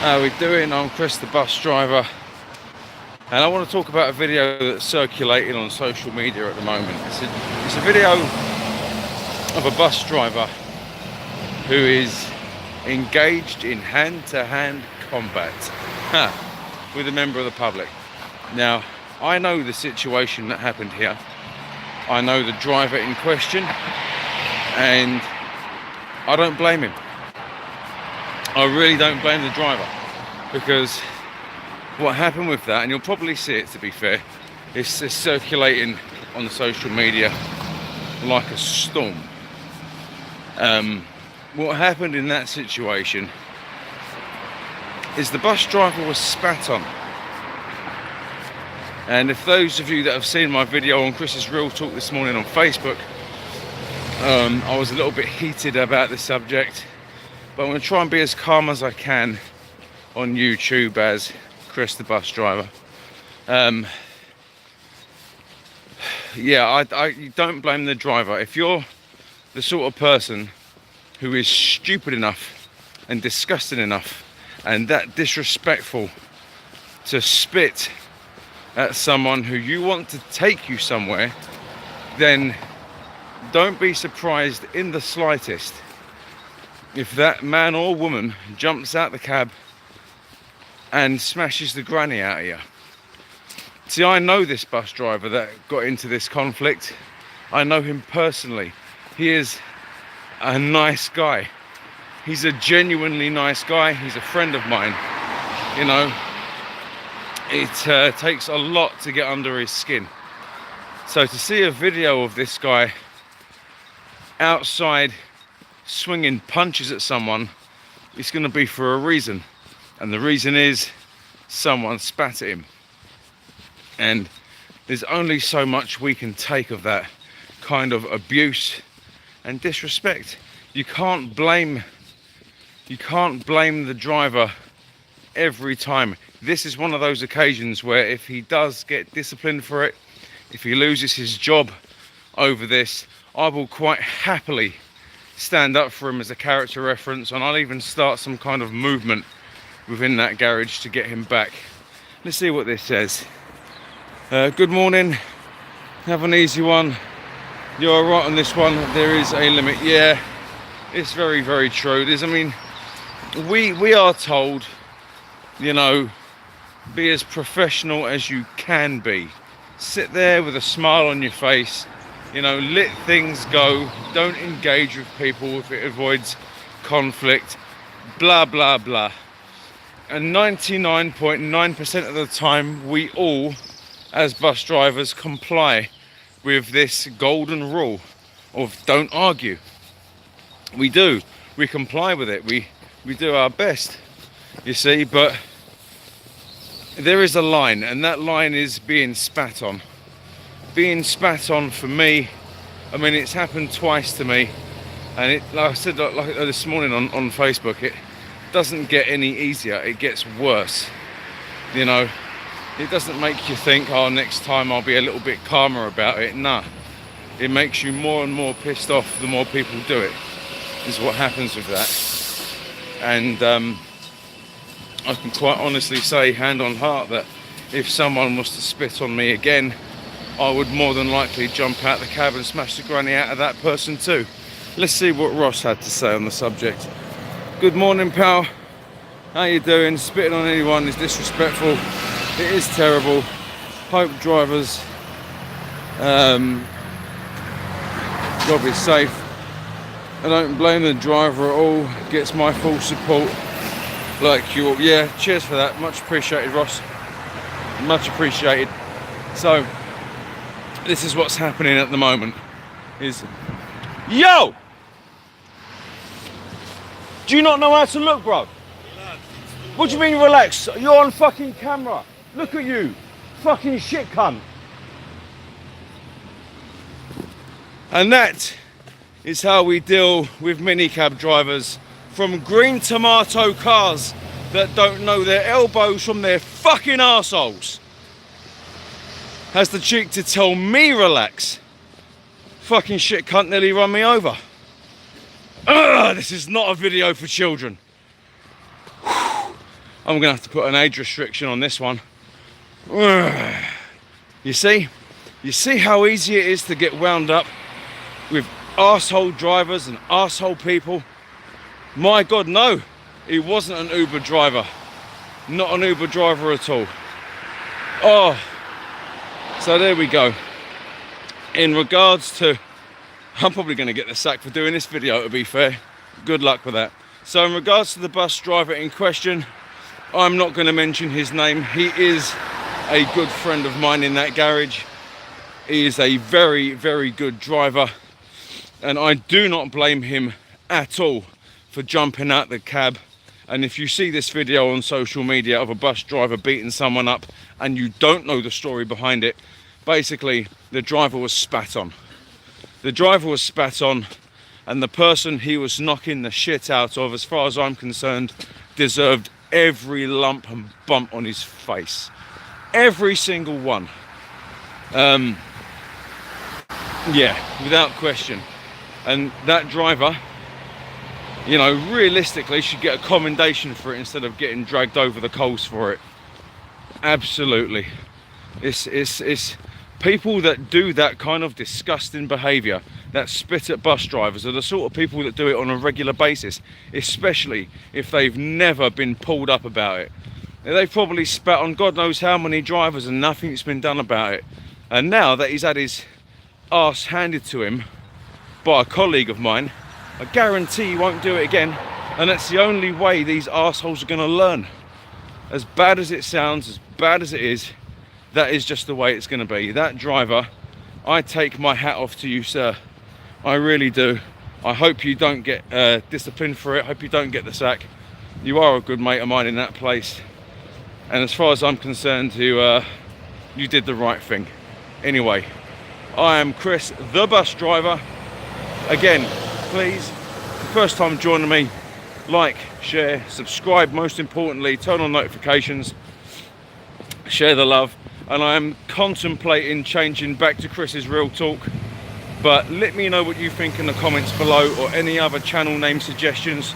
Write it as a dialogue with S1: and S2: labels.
S1: How we doing? I'm Chris, the bus driver, and I want to talk about a video that's circulating on social media at the moment. It's a video of a bus driver who is engaged in hand-to-hand combat with a member of the public. Now, I know the situation that happened here. I know the driver in question, and I don't blame him. I really don't blame the driver, because what happened with that, and you'll probably see it, to be fair, it's circulating on social media like a storm. What happened in that situation is the bus driver was spat on. And if those of you that have seen my video on Chris's Real Talk this morning on Facebook, I was a little bit heated about the subject, but I'm going to try and be as calm as I can on YouTube as Chris the bus driver. You don't blame the driver. If you're the sort of person who is stupid enough and disgusting enough and that disrespectful to spit at someone who you want to take you somewhere, then don't be surprised in the slightest if that man or woman jumps out the cab and smashes the granny out of you. See, I know this bus driver that got into this conflict. I know him personally. He is a nice guy. He's a genuinely nice guy. He's a friend of mine. You know, it takes a lot to get under his skin. So to see a video of this guy outside swinging punches at someone, it's going to be for a reason, and the reason is someone spat at him. And there's only so much we can take of that kind of abuse and disrespect. You can't blame the driver every time. This is one of those occasions where if he does get disciplined for it, if he loses his job over this, I will quite happily stand up for him as a character reference, and I'll even start some kind of movement within that garage to get him back. Let's see what this says. Good morning, have an easy one. You're right on this one, there is a limit. Yeah, it's very, very true. We are told, you know, be as professional as you can be. Sit there with a smile on your face. You know, let things go. Don't engage with people if it avoids conflict. Blah, blah, blah. And 99.9% of the time, we all, as bus drivers, comply with this golden rule of don't argue. We do. We comply with it. We do our best, you see, but there is a line, and that line is being spat on. Being spat on for me, I mean, it's happened twice to me, and it, like I said like this morning on Facebook, it doesn't get any easier, it gets worse. You know, it doesn't make you think, oh, next time I'll be a little bit calmer about it. Nah, it makes you more and more pissed off the more people do it, is what happens with that. And I can quite honestly say, hand on heart, that if someone was to spit on me again, I would more than likely jump out the cab and smash the granny out of that person too. Let's see what Ross had to say on the subject. Good morning, pal. How you doing? Spitting on anyone is disrespectful. It is terrible. Hope drivers' job is safe. I don't blame the driver at all. Gets my full support. Like you. Yeah, cheers for that. Much appreciated, Ross. Much appreciated. So, this is what's happening at the moment. Yo! Do you not know how to look, bro? What do you mean relax? You're on fucking camera. Look at you. Fucking shit cunt. And that is how we deal with minicab drivers from green tomato cars that don't know their elbows from their fucking arseholes. Has the cheek to tell me relax. Fucking shit cunt nearly run me over. Ugh, this is not a video for children. I'm gonna have to put an age restriction on this one. You see how easy it is to get wound up with arsehole drivers and arsehole people? My God, no, he wasn't an Uber driver. Not an Uber driver at all. Oh, so there we go. In regards to, I'm probably going to get the sack for doing this video, to be fair. Good luck with that. So in regards to the bus driver in question, I'm not going to mention his name. He is a good friend of mine in that garage. He is a very, very good driver. And I do not blame him at all for jumping out the cab. And if you see this video on social media of a bus driver beating someone up and you don't know the story behind it, basically the driver was spat on. The driver was spat on, and the person he was knocking the shit out of, as far as I'm concerned, deserved every lump and bump on his face. Every single one. Yeah, without question. And that driver, you know, realistically should get a commendation for it instead of getting dragged over the coals for it. Absolutely. It's people that do that kind of disgusting behaviour, that spit at bus drivers, are the sort of people that do it on a regular basis, especially if they've never been pulled up about it. They've probably spat on God knows how many drivers and nothing's been done about it. And now that he's had his arse handed to him by a colleague of mine, I guarantee he won't do it again. And that's the only way these arseholes are going to learn. As bad as it sounds, as bad as it is, that is just the way it's going to be. That driver, I take my hat off to you, sir. I really do. I hope you don't get disciplined for it. I hope you don't get the sack. You are a good mate of mine in that place. And as far as I'm concerned, you did the right thing. Anyway, I am Chris, the bus driver. Again, please, the first time joining me, like, share, subscribe, most importantly, turn on notifications, share the love. And I am contemplating changing back to Chris's Real Talk, but let me know what you think in the comments below, or any other channel name suggestions.